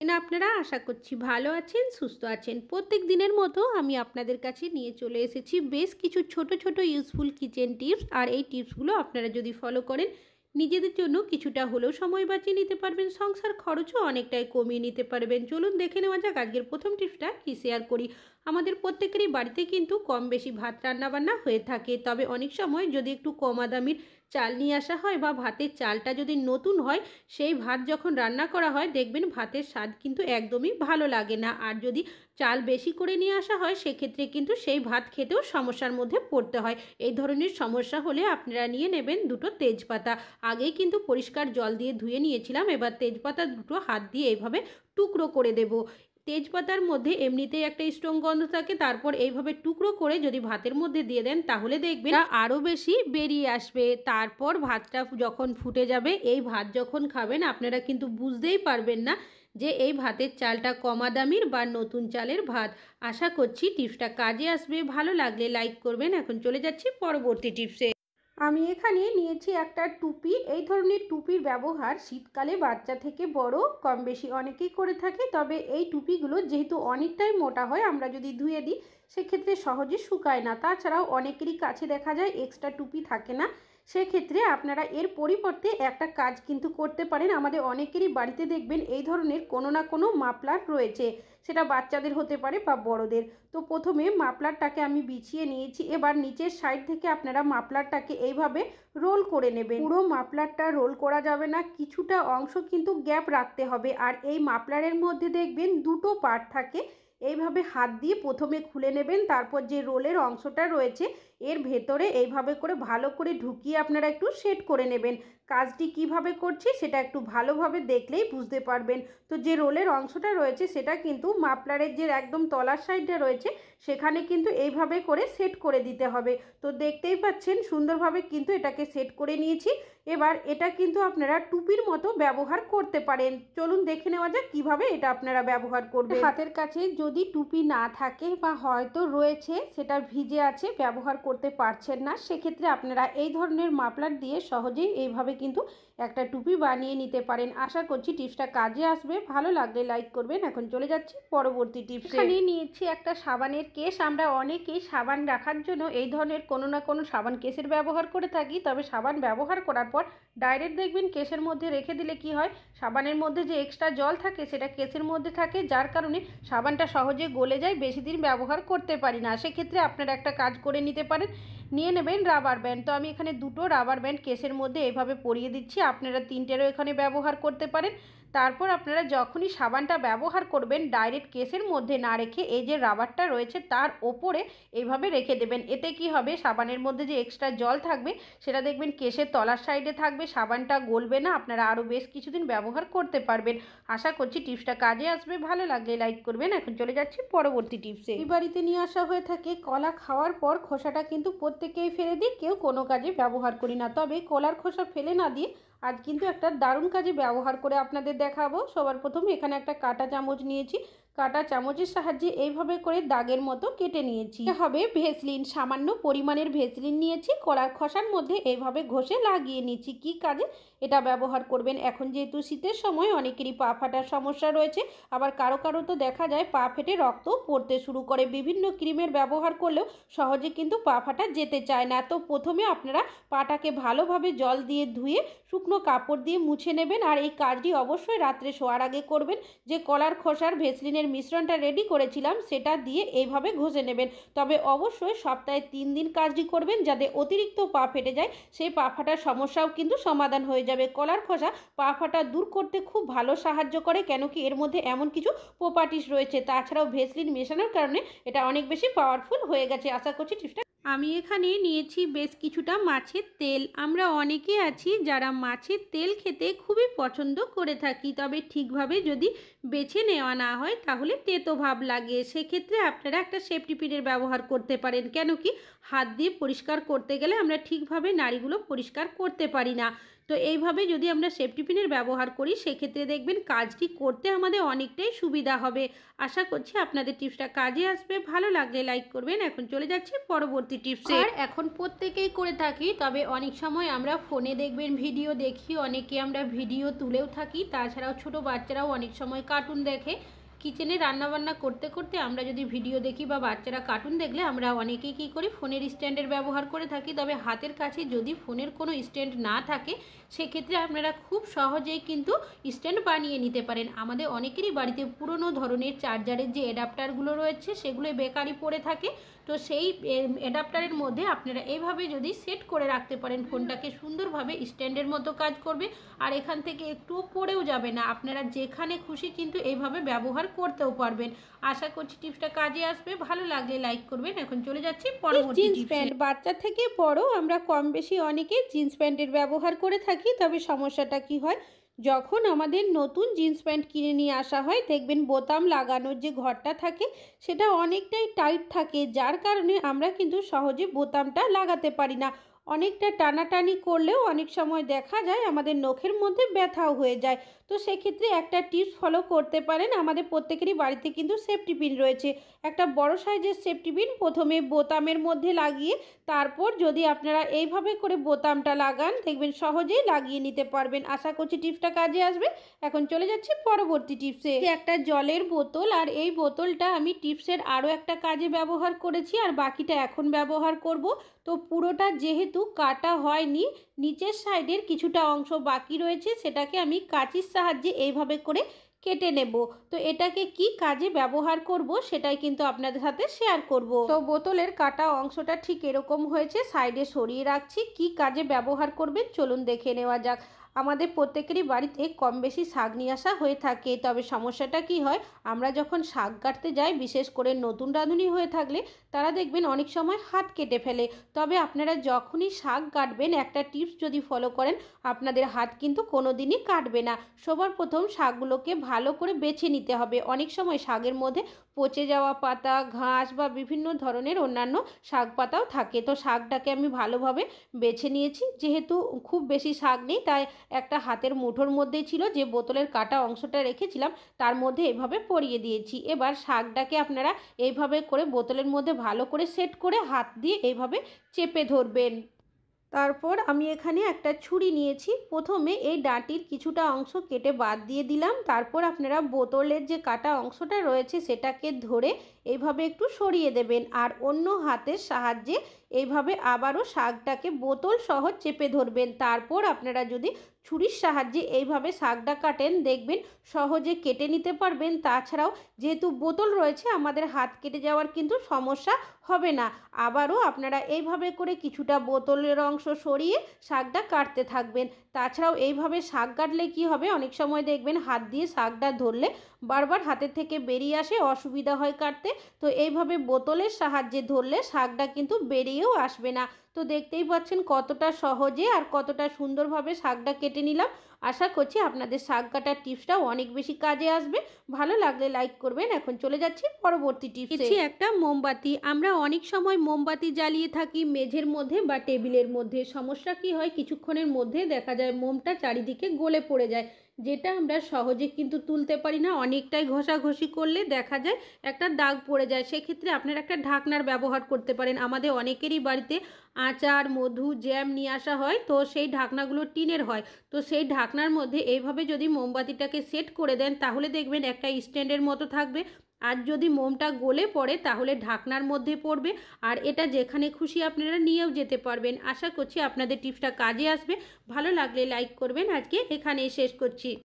আপনারা আশা করছি ভালো আছেন, সুস্থ আছেন। প্রত্যেক দিনের মতো আমি আপনাদের কাছে নিয়ে চলে এসেছি বেশ কিছু ছোট ছোট ইউজফুল কিচেন টিপস। আর এই টিপসগুলো আপনারা যদি ফলো করেন, নিজেদের জন্য কিছুটা হলেও সময় বাঁচিয়ে নিতে পারবেন, সংসার খরচও অনেকটাই কমিয়ে নিতে পারবেন। চলুন দেখে নেওয়া যাক আজকের প্রথম টিপসটা কী শেয়ার করি। আমাদের প্রত্যেকেরই বাড়িতে কিন্তু কম বেশি ভাত রান্নাবান্না হয়ে থাকে, তবে অনেক সময় যদি একটু কমা দামির চাল নিয়ে আসা হয় বা ভাতের চালটা যদি নতুন হয়, সেই ভাত যখন রান্না করা হয় দেখবেন ভাতের স্বাদ কিন্তু একদমই ভালো লাগে না। আর যদি চাল বেশি করে নিয়ে আসা হয় সেক্ষেত্রে কিন্তু সেই ভাত খেতেও সমস্যার মধ্যে পড়তে হয়। এই ধরনের সমস্যা হলে আপনারা নিয়ে নেবেন দুটো তেজপাতা। আগেই কিন্তু পরিষ্কার জল দিয়ে ধুয়ে নিয়েছিলাম, এবার তেজপাতা দুটো হাত দিয়ে এইভাবে টুকরো করে দেব। তেজপাতার মধ্যে এমনিতেই একটা স্ট্রং গন্ধ থাকে, তারপর এইভাবে টুকরো করে যদি ভাতের মধ্যে দিয়ে দেন তাহলে দেখবেন আরও বেশি বেরিয়ে আসবে। তারপর ভাতটা যখন ফুটে যাবে, এই ভাত যখন খাবেন আপনারা কিন্তু বুঝতেই পারবেন না যে এই ভাতের চালটা কমা দামির বা নতুন চালের ভাত। আশা করছি টিপসটা কাজে আসবে, ভালো লাগলে লাইক করবেন। এখন চলে যাচ্ছি পরবর্তী টিপসে। আমি এখানে নিয়েছি একটা টুপি। এই ধরনের টুপির ব্যবহার শীতকালে বাচ্চা থেকে বড় কম বেশি অনেকেই করে থাকে, তবে এই টুপিগুলো যেহেতু অনেকটাই মোটা হয়, আমরা যদি ধুয়ে দিই সেক্ষেত্রে সহজে শুকায় না। তাছাড়াও অনেকেরই কাছে দেখা যায় এক্সট্রা টুপি থাকে না, সেক্ষেত্রে আপনারা এর পরিবর্তে একটা কাজ কিন্তু করতে পারেন। আমাদের অনেকেরই বাড়িতে দেখবেন এই ধরনের কোনো না কোনো মাফলার রয়েছে, সেটা বাচ্চাদের হতে পারে বা বড়দের। তো প্রথমে মাফলারটাকে আমি বিছিয়ে নিয়েছি, এবার নিচের সাইড থেকে আপনারা মাফলারটাকে এইভাবে রোল করে নেবেন। পুরো মাফলারটা রোল করা যাবে না, কিছুটা অংশ কিন্তু গ্যাপ রাখতে হবে। আর এই মাফলারের মধ্যে দেখবেন দুটো পার্ট থাকে, এইভাবে হাত দিয়ে প্রথমে খুলে নেবেন, তারপর যে রোলের অংশটা রয়েছে এর ভেতরে এইভাবে করে ভালো করে ঢুকিয়ে আপনারা একটু সেট করে নেবেন। কাজটি কিভাবে করছি সেটা একটু ভালোভাবে দেখলেই বুঝতে পারবেন। তো যে রোলের অংশটা রয়েছে সেটা কিন্তু মাফলারের যে একদম তলার সাইডটা রয়েছে সেখানে কিন্তু এইভাবে করে সেট করে দিতে হবে। তো দেখতেই পাচ্ছেন সুন্দরভাবে কিন্তু এটাকে সেট করে নিয়েছি। এবার এটা কিন্তু আপনারা টুপির মতো ব্যবহার করতে পারেন। চলুন দেখে নেওয়া যাক কীভাবে এটা আপনারা ব্যবহার করবেন। হাতের কাছে যদি টুপি না থাকে বা হয়তো রয়েছে সেটা ভিজে আছে, ব্যবহার করতে পারছেন না, সেক্ষেত্রে আপনারা এই ধরনের মাফলার দিয়ে সহজেই এইভাবে কিন্তু একটা টুপি বানিয়ে নিতে পারেন। আশা করছি টিপসটা কাজে আসবে, ভালো লাগলে লাইক করবেন। এখন চলে যাচ্ছি পরবর্তী টিপস। এখানে নিয়েছি একটা সাবানের কেস। আমরা অনেকেই সাবান রাখার জন্য এই ধরনের কোনো না কোনো সাবান কেসের ব্যবহার করে থাকি, তবে সাবান ব্যবহার করার পর ডাইরেক্ট দেখবেন কেসের মধ্যে রেখে দিলে কি হয়, সাবানের মধ্যে যে এক্সট্রা জল থাকে সেটা কেসের মধ্যে থাকে, যার কারণে সাবানটা সহজে গলে যায়, বেশি দিন ব্যবহার করতে পারি না। সেক্ষেত্রে আপনারা একটা কাজ করে নিতে পারেন, নিয়ে নেবেন রাবার ব্যান্ড। তো আমি এখানে দুটো রাবার ব্যান্ড কেসের মধ্যে এভাবে পরিয়ে দিচ্ছি, আপনারা তিনটেরও এখানে ব্যবহার করতে পারেন। তারপর আপনারা যখনই সাবানটা ব্যবহার করবেন ডাইরেক্ট কেসের মধ্যে না রেখে এই যে রাবারটা রয়েছে তার ওপরে এইভাবে রেখে দেবেন। এতে কি হবে, সাবানের মধ্যে যে এক্সট্রা জল থাকবে সেটা দেখবেন কেসের তলার সাইডে থাকবে, সাবানটা গলবে না, আপনারা আরও বেশ কিছুদিন ব্যবহার করতে পারবেন। আশা করছি টিপসটা কাজে আসবে, ভালো লাগলে লাইক করবেন। এখন চলে যাচ্ছি পরবর্তী টিপসে। এই বাড়িতে নিয়ে আসা হয়ে থাকে কলা খাওয়ার পর খোসাটা কিন্তু প্রত্যেকেই ফেলে দিই, কেউ কোনো কাজে ব্যবহার করি না, তবে কলার খোসা ফেলে না দিয়ে আজ কিন্তু একটা দারুণ কাজে ব্যবহার করে আপনাদের দেখাবো। সবার প্রথমে এখানে একটা কাঁটা চামচ নিয়েছি, কাঁটা চামচের সাহায্যে এইভাবে করে দাগের মতো কেটে নিয়েছি। হবে ভেসলিন, সামান্য পরিমাণের ভেসলিন নিয়েছি, কলার খোসার মধ্যে এইভাবে ঘষে লাগিয়ে নিচ্ছি। কি কাজে এটা ব্যবহার করবেন, এখন যেহেতু শীতের সময় অনেকেরই পা ফাটার সমস্যা রয়েছে, আবার কারো কারো তো দেখা যায় পা ফেটে রক্ত পড়তে শুরু করে, বিভিন্ন ক্রিমের ব্যবহার করলেও সহজে কিন্তু পা ফাটা যেতে চায় না। তো প্রথমে আপনারা পাটাকে ভালোভাবে জল দিয়ে ধুয়ে শুকনো কাপড় দিয়ে মুছে নেবেন। আর এই কাজটি অবশ্যই রাত্রে শোয়ার আগে করবেন। যে কলার খোসার ভেসলিনের মিশ্রণটা রেডি করেছিলাম সেটা দিয়ে এইভাবে ঘষে নেবেন, তবে অবশ্যই সপ্তাহে 3 দিন কাজটি করবেন, যাতে অতিরিক্ত পা ফেটে যায় সেই পা ফাটার সমস্যাও কিন্তু সমাধান হয়ে যাবে। কলার খোসা পা ফাটা দূর করতে খুব ভালো সাহায্য করে, কেন কি এর মধ্যে এমন কিছু প্রপার্টিস রয়েছে। তাছাড়াও ভেসলিন মেশানোর কারণে এটা অনেক বেশি পাওয়ারফুল হয়ে গেছে। আশা করছি টিপসটা। আমি এখানে নিয়েছি বেশ কিছুটা মাছের তেল। আমরা অনেকে আছি যারা মাছের তেল খেতে খুবই পছন্দ করে থাকি, তবে ঠিকভাবে যদি বেছে নেওয়া না হয় তাহলে তেতো ভাব লাগে। সেক্ষেত্রে আপনারা একটা সেফটি পিনের ব্যবহার করতে পারেন, কেন কি হাত দিয়ে পরিষ্কার করতে গেলে আমরা ঠিকভাবে নাড়িগুলো পরিষ্কার করতে পারি না। তো এইভাবে যদি আমরা সেফটি পিনের ব্যবহার করি সেক্ষেত্রে দেখবেন কাজটি করতে আমাদের অনেকটাই সুবিধা হবে। আশা করছি আপনাদের টিপসটা কাজে আসবে। ভালো লাগলে লাইক করবেন। এখন চলে যাচ্ছি পরবর্তী টিপসে। আর এখন প্রত্যেকেই করে থাকি, তবে অনেক সময় আমরা ফোনে দেখবেন ভিডিও দেখি, অনেকে আমরা ভিডিও তুলেও থাকি। তাছাড়াও ছোট বাচ্চারাও অনেক সময় কার্টুন দেখে। কিচেনে রান্নাবান্না করতে করতে আমরা যদি ভিডিও দেখি বা বাচ্চারা কার্টুন দেখলে আমরা অনেকেই কী করি, ফোনের স্ট্যান্ডের ব্যবহার করে থাকি। তবে হাতের কাছে যদি ফোনের কোনো স্ট্যান্ড না থাকে সেক্ষেত্রে আপনারা খুব সহজেই কিন্তু স্ট্যান্ড বানিয়ে নিতে পারেন। আমাদের অনেকেরই বাড়িতে পুরনো ধরনের চার্জারের যে অ্যাডাপ্টারগুলো রয়েছে সেগুলো বেকারই পড়ে থাকে। তো সেই অ্যাডাপ্টারের মধ্যে আপনারা এইভাবে যদি সেট করে রাখতে পারেন, ফোনটাকে সুন্দরভাবে স্ট্যান্ডের মতো কাজ করবে আর এখান থেকে একটুও পড়েও যাবে না। আপনারা যেখানে খুশি কিন্তু এইভাবে ব্যবহার করতেও পারবেন। আশা করছি টিপসটা কাজে আসবে। ভালো লাগলে লাইক করবেন। এখন চলে যাচ্ছি পরবর্তী জিন্স প্যান্ট। বাচ্চা থেকে বড় আমরা কম বেশি অনেকে জিন্স প্যান্টের ব্যবহার করে থাকি। তবে সমস্যাটা কি হয়, যখন আমাদের নতুন জিন্স প্যান্ট কিনে নিয়ে আসা হয় দেখবেন বোতাম লাগানোর যে ঘরটা থাকে সেটা অনেকটাই টাইট থাকে, যার কারণে আমরা কিন্তু সহজে বোতামটা লাগাতে পারি না। অনেকটা টানাটানি করলেও অনেক সময় দেখা যায় আমাদের নখের মধ্যে ব্যথাও হয়ে যায়। তো সেক্ষেত্রে একটা টিপস ফলো করতে পারেন। আমাদের প্রত্যেকেরই বাড়িতে কিন্তু সেফটি পিন রয়েছে। একটা বড় সাইজের সেফটি পিন প্রথমে বোতামের মধ্যে লাগিয়ে তারপর যদি আপনারা এইভাবে করে বোতামটা লাগান দেখবেন সহজেই লাগিয়ে নিতে পারবেন। আশা করছি টিপসটা কাজে আসবে। এখন চলে যাচ্ছি পরবর্তী টিপসে। একটা জলের বোতল, আর এই বোতলটা আমি টিপসের আরও একটা কাজে ব্যবহার করেছি আর বাকিটা এখন ব্যবহার করব। তো পুরোটা যেহেতু কাটা হয়নি, নিচের সাইডের কিছুটা অংশ বাকি রয়েছে, সেটাকে আমি কাঁচির সাহায্যে এইভাবে করে কেটে নেব। তো এটাকে কি কাজে ব্যবহার করব সেটাই কিন্তু আপনাদের সাথে শেয়ার করব। তো বোতলের কাটা অংশটা ঠিক এরকম হয়েছে, সাইডে সরিয়ে রাখছি। কি কাজে ব্যবহার করবেন চলুন দেখে নেওয়া যাক। আমাদের প্রত্যেকেরই বাড়িতে কম বেশি শাক নিয়ে আসা হয়ে থাকে। তবে সমস্যাটা কি হয়, আমরা যখন শাক কাটতে যাই, বিশেষ করে নতুন রাঁধুনি হয়ে থাকলে তারা দেখবেন অনেক সময় হাত কেটে ফেলে। তবে আপনারা যখনই শাক কাটবেন একটা টিপস যদি ফলো করেন আপনাদের হাত কিন্তু কোনো দিনই কাটবে না। সবার প্রথম শাকগুলোকে ভালো করে বেছে নিতে হবে। অনেক সময় শাকের মধ্যে পচে যাওয়া পাতা, ঘাস বা বিভিন্ন ধরনের অন্যান্য শাক পাতাও থাকে। তো শাকটাকে আমি ভালোভাবে বেছে নিয়েছি। যেহেতু খুব বেশি শাক নেই তাই একটা হাতের মুঠোর মধ্যেই ছিল, যে বোতলের কাটা অংশটা রেখেছিলাম তার মধ্যে এভাবে পরিয়ে দিয়েছি। এবার শাকটাকে আপনারা এইভাবে করে বোতলের মধ্যে ভালো করে সেট করে হাত দিয়ে এইভাবে চেপে ধরবেন। তারপর আমি এখানে একটা ছুরি নিয়েছি। প্রথমে এই ডাঁটির কিছুটা অংশ কেটে বাদ দিয়ে দিলাম। তারপর আপনারা বোতলের যে কাটা অংশটা রয়েছে সেটাকে ধরে এইভাবে একটু সরিয়ে দেবেন আর অন্য হাতের সাহায্যে এইভাবে আবারও শাকটাকে বোতল সহ চেপে ধরবেন। তারপর আপনারা যদি ছুরির সাহায্যে এইভাবে শাকটা কাটেন দেখবেন সহজে কেটে নিতে পারবেন। তাছাড়াও যেহেতু বোতল রয়েছে আমাদের হাত কেটে যাওয়ার কিন্তু সমস্যা হবে না। আবারও আপনারা এইভাবে করে কিছুটা বোতলের অংশ সরিয়ে শাকটা কাটতে থাকবেন। তাছাড়াও এইভাবে শাক কাটলে কি হবে, অনেক সময় দেখবেন হাত দিয়ে শাকটা ধরলে বারবার হাতের থেকে বেরিয়ে আসে, অসুবিধা হয় কাটতে। তো এইভাবে বোতলের সাহায্যে ধরলে শাকটা কিন্তু বেরিয়েও আসবে না। তো দেখতেই পাচ্ছেন কতটা সহজে আর কতটা সুন্দরভাবে শাকটা কেটে নিলাম। আশা করছি আপনাদের শাক কাটার টিপসটাও অনেক বেশি কাজে আসবে। ভালো লাগলে লাইক করবেন। এখন চলে যাচ্ছি পরবর্তী টিপসে। একটা মোমবাতি। আমরা অনেক সময় মোমবাতি জ্বালিয়ে থাকি মেঝের মধ্যে বা টেবিলের মধ্যে। সমস্যা কি হয়, কিছুক্ষণের মধ্যে দেখা যায় মোমটা চারিদিকে গলে পড়ে যায়, যেটা আমরা সহজে কিন্তু তুলতে পারি না। অনেকটাই ঘষাঘষি করলে দেখা যায় একটা দাগ পড়ে যায়। সেক্ষেত্রে আপনারা একটা ঢাকনার ব্যবহার করতে পারেন। আমাদের অনেকেরই বাড়িতে আচার, মধু, জ্যাম নিয়ে আসা হয়, তো সেই ঢাকনাগুলো টিনের হয়। তো সেই ঢাকনার মধ্যে এইভাবে যদি মোমবাতিটাকে সেট করে দেন তাহলে দেখবেন একটা স্ট্যান্ডের মতো থাকবে। আর যদি মোমটা গলে পড়ে তাহলে ঢাকনার মধ্যে পড়বে আর এটা যেখানে খুশি আপনারা নিয়েও যেতে পারবেন। আশা করছি আপনাদের টিপসটা কাজে আসবে। ভালো লাগলে লাইক করবেন। আজকে এখানেই শেষ করছি।